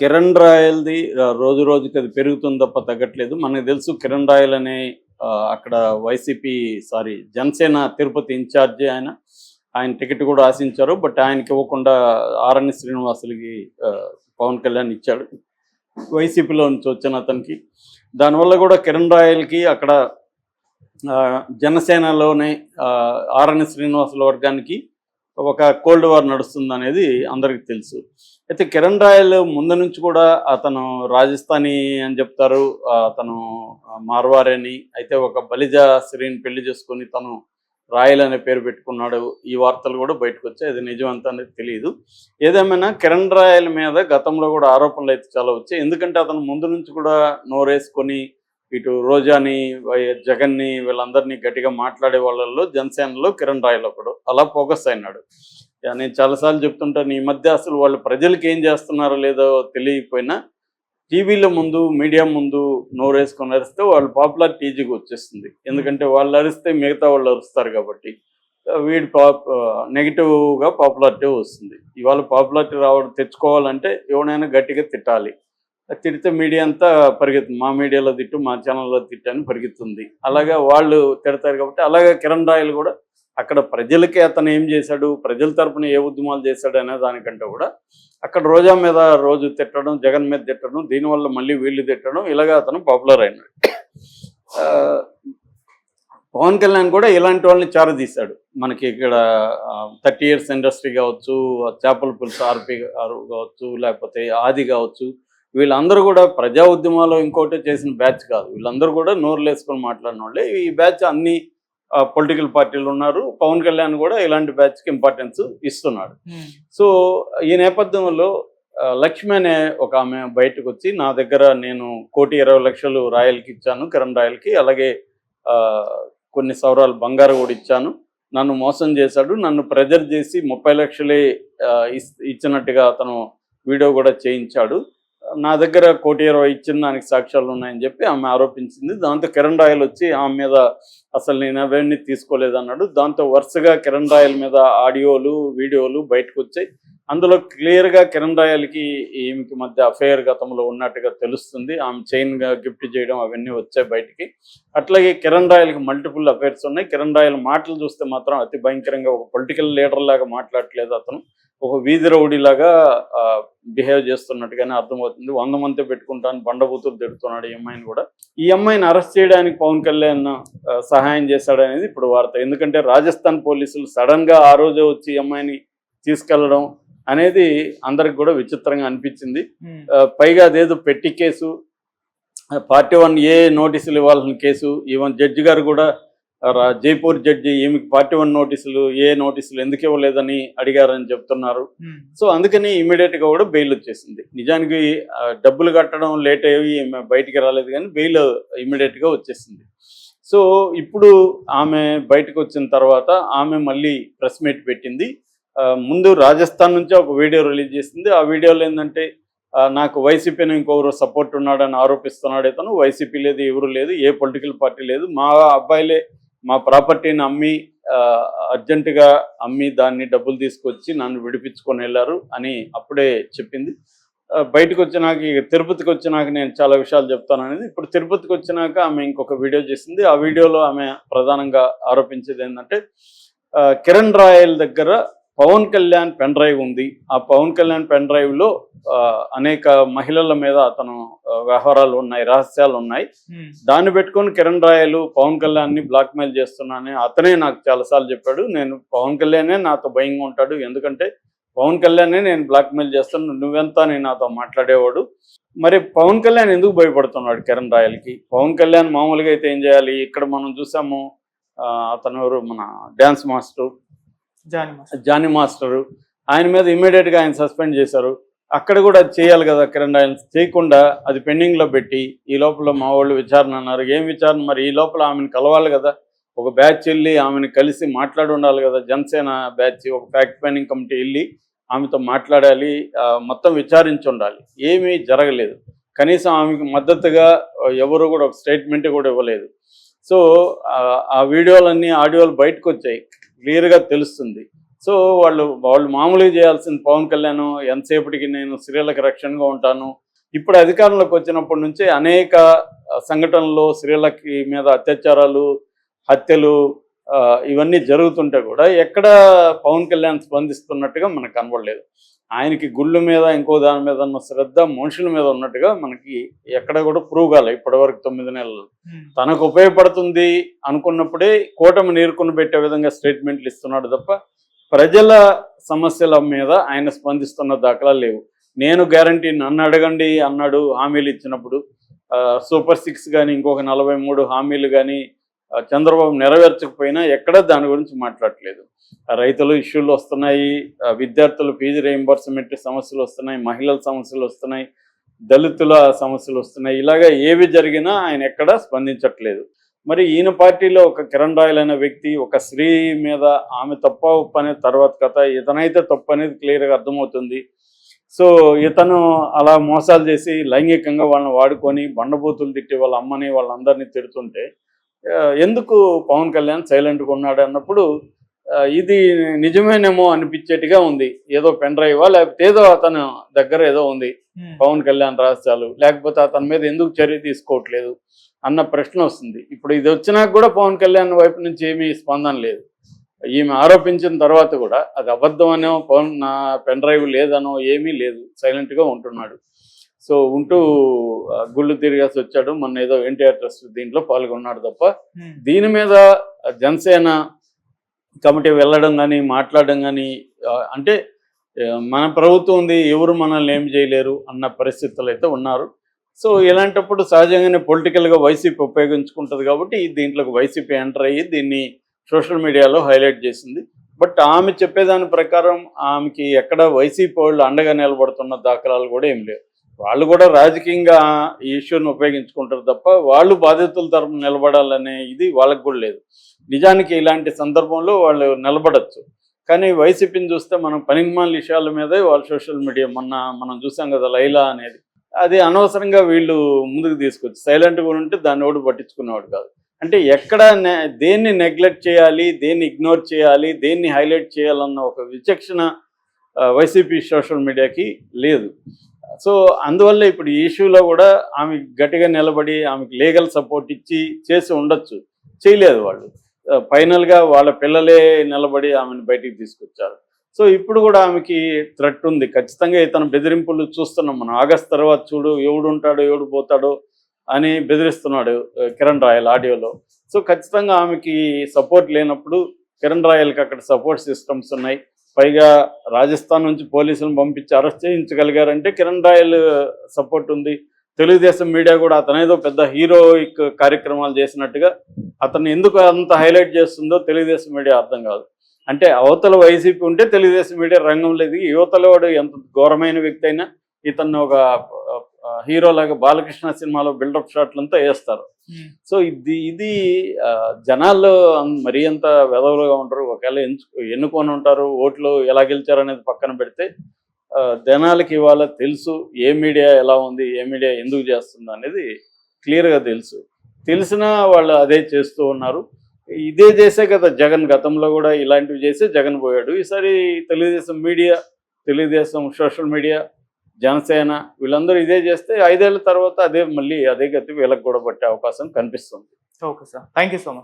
కిరణ్ రాయల్‌ది రోజు రోజుకి అది పెరుగుతుంది తప్ప తగ్గట్లేదు. మనకు తెలుసు కిరణ్ రాయల్ అనే అక్కడ వైసీపీ జనసేన తిరుపతి ఇన్ఛార్జి ఆయన. ఆయన టికెట్ కూడా ఆశించారు. బట్ ఆయనకి ఇవ్వకుండా ఆరణి శ్రీనివాసులకి పవన్ కళ్యాణ్ ఇచ్చాడు. వైసీపీలో నుంచి వచ్చిన అతనికి. దానివల్ల కూడా కిరణ్ రాయల్‌కి అక్కడ జనసేనలోనే ఆరణి శ్రీనివాసుల వర్గానికి ఒక కోల్డ్ వార్ నడుస్తుందనేది అందరికీ తెలుసు. అయితే కిరణ్ రాయల్ ముందు నుంచి కూడా అతను రాజస్థానీ అని చెప్తారు, అతను మార్వారి అని. అయితే ఒక బలిజ స్త్రీని పెళ్లి చేసుకొని తను రాయల్ అనే పేరు పెట్టుకున్నాడు. ఈ వార్తలు కూడా బయటకు వచ్చాయి. అది నిజం అంత అనేది తెలియదు. ఏదేమైనా కిరణ్ రాయల్ మీద గతంలో కూడా ఆరోపణలు అయితే చాలా వచ్చాయి. ఎందుకంటే అతను ముందు నుంచి కూడా నోరేసుకొని ఇటు రోజాని, జగన్ని వీళ్ళందరినీ గట్టిగా మాట్లాడే వాళ్ళల్లో జనసేనలో కిరణ్ రాయల్ ఒకడు. అలా ఫోకస్ అయినాడు. నేను చాలాసార్లు చెప్తుంటాను, ఈ మధ్య అసలు వాళ్ళు ప్రజలకు ఏం చేస్తున్నారో లేదో తెలియకపోయినా టీవీల ముందు, మీడియా ముందు నోరేసుకొని అరిస్తే వాళ్ళు పాపులారిటీ ఈజీగా వచ్చేస్తుంది. ఎందుకంటే వాళ్ళు అరిస్తే మిగతా వాళ్ళు అరుస్తారు కాబట్టి. వీడు నెగిటివ్గా పాపులారిటీ వస్తుంది. ఇవాళ పాపులారిటీ తెచ్చుకోవాలంటే ఎవడైనా గట్టిగా తిట్టాలి. తిడితే మీడియా అంతా పరిగెత్తుంది. మా మీడియాలో తిట్టు, మా ఛానల్లో తిట్టు అని పరిగెత్తుంది. అలాగా వాళ్ళు తిడతారు కాబట్టి. అలాగే కిరణ్ రాయల్ కూడా అక్కడ ప్రజలకి అతను ఏం చేశాడు, ప్రజల తరపున ఏ ఉద్యమాలు చేశాడు అనే దానికంటే కూడా అక్కడ రోజా మీద రోజు తిట్టడం, జగన్ మీద తిట్టడం, దీనివల్ల మళ్ళీ వీళ్ళు తిట్టడం, ఇలాగా అతను పాపులర్ అయినాడు. పవన్ కళ్యాణ్ కూడా ఇలాంటి వాళ్ళని చారదీశాడు. మనకి ఇక్కడ 30 years ఇండస్ట్రీ కావచ్చు, చేపల పులుసు ఆర్పి గారు కావచ్చు, లేకపోతే ఆది కావచ్చు, వీళ్ళందరూ కూడా ప్రజా ఉద్యమాలు ఇంకోటి చేసిన బ్యాచ్ కాదు. వీళ్ళందరూ కూడా నోరులు వేసుకొని మాట్లాడిన వాళ్ళే. ఈ బ్యాచ్ అన్ని పొలిటికల్ పార్టీలు ఉన్నారు. పవన్ కళ్యాణ్ కూడా ఇలాంటి బ్యాచ్కి ఇంపార్టెన్స్ ఇస్తున్నాడు. సో ఈ నేపథ్యంలో లక్ష్మి అనే ఒక ఆమె బయటకు వచ్చి, నా దగ్గర నేను 1,20,00,000 రాయల్కి ఇచ్చాను, కిరణ్ రాయల్కి, అలాగే కొన్ని సవరాలు బంగారు కూడా ఇచ్చాను, నన్ను మోసం చేశాడు, నన్ను ప్రెజర్ చేసి 30 లక్షలే ఇచ్చినట్టుగా అతను వీడియో కూడా చేయించాడు, నా దగ్గర 1,20,00,000 ఇచ్చిన దానికి సాక్ష్యాలు ఉన్నాయని చెప్పి ఆమె ఆరోపించింది. దాంతో కిరణ్ రాయల్ వచ్చి ఆమె మీద అసలు నేను అవన్నీ తీసుకోలేదన్నాడు. దాంతో వరుసగా కిరణ్ రాయల్ మీద ఆడియోలు, వీడియోలు బయటకు వచ్చాయి. అందులో క్లియర్గా కిరణ్ రాయల్కి ఈమెకి మధ్య అఫైర్ గతంలో ఉన్నట్టుగా తెలుస్తుంది. ఆమె చైన్గా గిఫ్ట్ చేయడం అవన్నీ వచ్చాయి బయటికి. అట్లాగే కిరణ్ రాయల్కి మల్టిపుల్ అఫైర్స్ ఉన్నాయి. కిరణ్ రాయల్ మాటలు చూస్తే మాత్రం అతి భయంకరంగా ఒక పొలిటికల్ లీడర్ లాగా మాట్లాడట్లేదు. అతను ఒక వీధి రౌడీలాగా బిహేవ్ చేస్తున్నట్టుగానే అర్థమవుతుంది. 100 మంది పెట్టుకుంటాను బండబూతులు తిడుతున్నాడు ఈ అమ్మాయిని కూడా. ఈ అమ్మాయిని అరెస్ట్ చేయడానికి పవన్ కళ్యాణ్ సహాయం చేశాడనేది ఇప్పుడు వార్త. ఎందుకంటే రాజస్థాన్ పోలీసులు సడన్గా ఆ రోజే వచ్చి ఈ అమ్మాయిని తీసుకెళ్లడం అనేది అందరికి కూడా విచిత్రంగా అనిపించింది. పైగా అదేదో పెట్టి కేసు, Part 1A నోటీసులు ఇవ్వాల్సిన కేసు. ఈవెన్ జడ్జి గారు కూడా జైపూర్ జడ్జి ఈమెకి Part 1 నోటీసులు, ఏ నోటీసులు ఎందుకు ఇవ్వలేదని అడిగారని చెప్తున్నారు. సో అందుకని ఇమీడియట్గా కూడా బెయిల్ వచ్చేసింది. నిజానికి డబ్బులు కట్టడం లేట్ అయ్యి బయటికి రాలేదు, కానీ బెయిల్ ఇమీడియట్గా వచ్చేసింది. సో ఇప్పుడు ఆమె బయటకు వచ్చిన తర్వాత ఆమె మళ్ళీ ప్రెస్ మీట్ పెట్టింది. ముందు రాజస్థాన్ నుంచి ఒక వీడియో రిలీజ్ చేసింది. ఆ వీడియోలో ఏంటంటే, నాకు వైసీపీని ఇంకొకరు సపోర్ట్ ఉన్నాడని ఆరోపిస్తున్నాడు ఇతను. వైసీపీ లేదు, ఎవరు లేదు, ఏ పొలిటికల్ పార్టీ లేదు, మా అబ్బాయిలే మా ప్రాపర్టీని అమ్మి అర్జెంటుగా అమ్మి దాన్ని డబ్బులు తీసుకొచ్చి నన్ను విడిపించుకొని వెళ్ళారు అని అప్పుడే చెప్పింది. బయటకు వచ్చినాక, తిరుపతికి వచ్చినాక నేను చాలా విషయాలు చెప్తాను అనేది. ఇప్పుడు తిరుపతికి వచ్చినాక ఆమె ఇంకొక వీడియో చేసింది. ఆ వీడియోలో ఆమె ప్రధానంగా ఆరోపించేది ఏంటంటే, కిరణ్ రాయల్ దగ్గర పవన్ కళ్యాణ్ పెన్ డ్రైవ్ ఉంది. ఆ పవన్ కళ్యాణ్ పెన్ డ్రైవ్లో అనేక మహిళల మీద అతను వ్యవహారాలు ఉన్నాయి, రహస్యాలు ఉన్నాయి. దాన్ని పెట్టుకొని కిరణ్ రాయల్ పవన్ కళ్యాణ్ని బ్లాక్మెయిల్ చేస్తున్నానని అతనే నాకు చాలాసార్లు చెప్పాడు. నేను పవన్ కళ్యాణే నాతో భయంగా ఉంటాడు, ఎందుకంటే పవన్ కళ్యాణ్నే నేను బ్లాక్మెయిల్ చేస్తాను, నువ్వెంత నేను నాతో మాట్లాడేవాడు. మరి పవన్ కళ్యాణ్ ఎందుకు భయపడుతున్నాడు కిరణ్ రాయల్కి? పవన్ కళ్యాణ్ మామూలుగా అయితే ఏం చేయాలి? ఇక్కడ మనం చూసాము, అతను ఎవరు, మన డ్యాన్స్ మాస్టర్ జానీ మాస్టరు, ఆయన మీద ఇమ్మీడియట్గా ఆయన సస్పెండ్ చేశారు. అక్కడ కూడా చేయాలి కదా కిరణ్ రాయల్, చేయకుండా అది పెండింగ్లో పెట్టి ఈ లోపల మా వాళ్ళు విచారణ అన్నారు. ఏం విచారణ? మరి ఈ లోపల ఆమెను కలవాలి కదా, ఒక బ్యాచ్ వెళ్ళి ఆమెను కలిసి మాట్లాడి ఉండాలి కదా. జనసేన బ్యాచ్ ఒక ఫ్యాక్ట్ ఫైండింగ్ కమిటీ వెళ్ళి ఆమెతో మాట్లాడాలి, మొత్తం విచారించి ఉండాలి. ఏమీ జరగలేదు. కనీసం ఆమెకు మద్దతుగా ఎవరు కూడా ఒక స్టేట్మెంట్ కూడా ఇవ్వలేదు. సో ఆ వీడియోలన్నీ, ఆడియోలు బయటకు వచ్చాయి, క్లియర్గా తెలుస్తుంది. సో వాళ్ళు వాళ్ళు మామూలుగా చేయాల్సిన పవన్ కళ్యాణ్ ఎంతసేపటికి నేను స్త్రీలకు రక్షణగా ఉంటాను. ఇప్పుడు అధికారంలోకి వచ్చినప్పటి నుంచి అనేక సంఘటనలు స్త్రీలకి మీద అత్యాచారాలు, హత్యలు ఇవన్నీ జరుగుతుంటే కూడా ఎక్కడ పవన్ కళ్యాణ్ స్పందిస్తున్నట్టుగా మనకు కనబడలేదు. ఆయనకి గుళ్ళు మీద ఇంకో దాని మీద ఉన్న శ్రద్ధ మనుషుల మీద ఉన్నట్టుగా మనకి ఎక్కడ కూడా ప్రూవ్ కాలే ఇప్పటివరకు 9 నెలలు. తనకు ఉపయోగపడుతుంది అనుకున్నప్పుడే కూటమి నీరుకుని పెట్టే విధంగా స్టేట్మెంట్లు ఇస్తున్నాడు తప్ప ప్రజల సమస్యల మీద ఆయన స్పందిస్తున్న దాఖలా లేవు. నేను గ్యారంటీ నన్ను అడగండి అన్నాడు హామీలు ఇచ్చినప్పుడు. సూపర్ 6 కానీ ఇంకొక 43 హామీలు కానీ చంద్రబాబు నెరవేర్చకపోయినా ఎక్కడ దాని గురించి మాట్లాడట్లేదు. రైతులు ఇష్యూలు వస్తున్నాయి, విద్యార్థుల ఫీజు రీయింబర్స్మెంట్ సమస్యలు వస్తున్నాయి, మహిళల సమస్యలు వస్తున్నాయి, దళితుల సమస్యలు వస్తున్నాయి. ఇలాగా ఏవి జరిగినా ఆయన ఎక్కడా స్పందించట్లేదు. మరి ఈయన పార్టీలో ఒక కిరణ్ రాయల్ అనే వ్యక్తి ఒక స్త్రీ మీద ఆమె తప్ప ఉప్పు అనేది తర్వాత కథ, ఇతనైతే తప్పు అనేది క్లియర్గా అర్థమవుతుంది. సో ఇతను అలా మోసాలు చేసి లైంగికంగా వాళ్ళని వాడుకొని బండబూతులు తిట్టి వాళ్ళ అమ్మని వాళ్ళందరినీ తిడుతుంటే ఎందుకు పవన్ కళ్యాణ్ సైలెంట్గా ఉన్నాడు అన్నప్పుడు ఇది నిజమేనేమో అనిపించేట్టుగా ఉంది. ఏదో పెన్ డ్రైవా లేకపోతే ఏదో అతను దగ్గర ఏదో ఉంది పవన్ కళ్యాణ్ రహస్యాలు, లేకపోతే అతని మీద ఎందుకు చర్య తీసుకోవట్లేదు అన్న ప్రశ్న వస్తుంది. ఇప్పుడు ఇది వచ్చినాక కూడా పవన్ కళ్యాణ్ వైపు నుంచి ఏమీ స్పందన లేదు. ఈమె ఆరోపించిన తర్వాత కూడా అది అబద్ధమనో నా పెన్ డ్రైవ్ లేదనో ఏమీ లేదు, సైలెంట్గా ఉంటున్నాడు. సో ఉంటూ గుళ్ళు తిరిగేసి వచ్చాడు. మొన్న ఏదో ఎన్టీఆర్ ట్రస్ట్ దీంట్లో పాల్గొన్నాడు తప్ప దీని మీద జనసేన కమిటీ వెళ్ళడం కానీ మాట్లాడడం కానీ అంటే మన ప్రభుత్వం ఉంది, ఎవరు మనల్ని ఏం చేయలేరు అన్న పరిస్థితులు అయితే ఉన్నారు. సో ఇలాంటప్పుడు సహజంగానే పొలిటికల్గా వైసీపీ ఉపయోగించుకుంటుంది కాబట్టి దీంట్లోకి వైసీపీ ఎంటర్ అయ్యి దీన్ని సోషల్ మీడియాలో హైలైట్ చేసింది. బట్ ఆమె చెప్పేదాని ప్రకారం ఆమెకి ఎక్కడ వైసీపీ వాళ్ళు అండగా నిలబడుతున్న దాఖలాలు కూడా ఏం లేవు. వాళ్ళు కూడా రాజకీయంగా ఈ ఇష్యూని ఉపయోగించుకుంటారు తప్ప వాళ్ళు బాధితుల తరపున నిలబడాలనే ఇది వాళ్ళకు కూడా లేదు. నిజానికి ఇలాంటి సందర్భంలో వాళ్ళు నిలబడచ్చు, కానీ వైసీపీని చూస్తే మనం పనికిమాలిన విషయాల మీదే వాళ్ళు సోషల్ మీడియా మనం చూసాం కదా లైలా అనేది, అది అనవసరంగా వీళ్ళు ముందుకు తీసుకొచ్చి సైలెంట్గా ఉంటే దాన్ని కూడా పట్టించుకునేవాడు కాదు. అంటే ఎక్కడ దేన్ని నెగ్లెక్ట్ చేయాలి, దేన్ని ఇగ్నోర్ చేయాలి, దేన్ని హైలైట్ చేయాలన్న ఒక విచక్షణ వైసీపీ సోషల్ మీడియాకి లేదు. సో అందువల్ల ఇప్పుడు ఈ ఇష్యూలో కూడా ఆమె గట్టిగా నిలబడి ఆమెకు లీగల్ సపోర్ట్ ఇచ్చి చేసి ఉండొచ్చు, చేయలేదు వాళ్ళు. ఫైనల్గా వాళ్ళ పిల్లలే నిలబడి ఆమెను బయటికి తీసుకొచ్చారు. సో ఇప్పుడు కూడా ఆమెకి థ్రెట్ ఉంది ఖచ్చితంగా. ఇతను బెదిరింపులు చూస్తున్నాం మనం. ఆగస్ట్ తర్వాత చూడు ఎవడు ఉంటాడో ఎవడు పోతాడో అని బెదిరిస్తున్నాడు కిరణ్ రాయల్ ఆడియోలో. సో ఖచ్చితంగా ఆమెకి సపోర్ట్ లేనప్పుడు కిరణ్ రాయల్కి అక్కడ సపోర్ట్ సిస్టమ్స్ ఉన్నాయి. పైగా రాజస్థాన్ నుంచి పోలీసులను పంపించి అరెస్ట్ చేయించగలిగారంటే కిరణ్ రాయల్ సపోర్ట్ ఉంది. తెలుగుదేశం మీడియా కూడా అతనేదో పెద్ద హీరోయిక్ కార్యక్రమాలు చేసినట్టుగా అతను ఎందుకు అంత హైలైట్ చేస్తుందో తెలుగుదేశం మీడియా అర్థం కాదు. అంటే అవతల వైసీపీ ఉంటే తెలుగుదేశం మీడియా రంగంలో దిగి యువతలో వాడు ఎంత ఘోరమైన వ్యక్తి అయినా ఇతన్ని ఒక హీరోలాగా బాలకృష్ణ సినిమాలో బిల్డప్ షాట్లంతా వేస్తారు. సో ఇది జనాల్లో మరీ అంత వెదవులుగా ఉంటారు. ఒకవేళ ఎన్నుకొని ఉంటారు, ఓట్లు ఎలా గెలిచారు అనేది పక్కన పెడితే జనాలకి ఇవాళ తెలుసు ఏ మీడియా ఎలా ఉంది, ఏ మీడియా ఎందుకు చేస్తుంది అనేది క్లియర్గా తెలుసు. తెలిసినా వాళ్ళు అదే చేస్తూ ఉన్నారు. ఇదే చేసే కదా జగన్, గతంలో కూడా ఇలాంటివి చేసే జగన్ పోయాడు. ఈసారి Telugu Desam media, Telugu Desam social media, Janasena వీళ్ళందరూ ఇదే చేస్తే 5 ఏళ్ల తర్వాత మళ్ళీ అదే గతి వీళ్ళకి కూడా పట్టే అవకాశం కనిపిస్తుంది. Okay sir, thank you so much.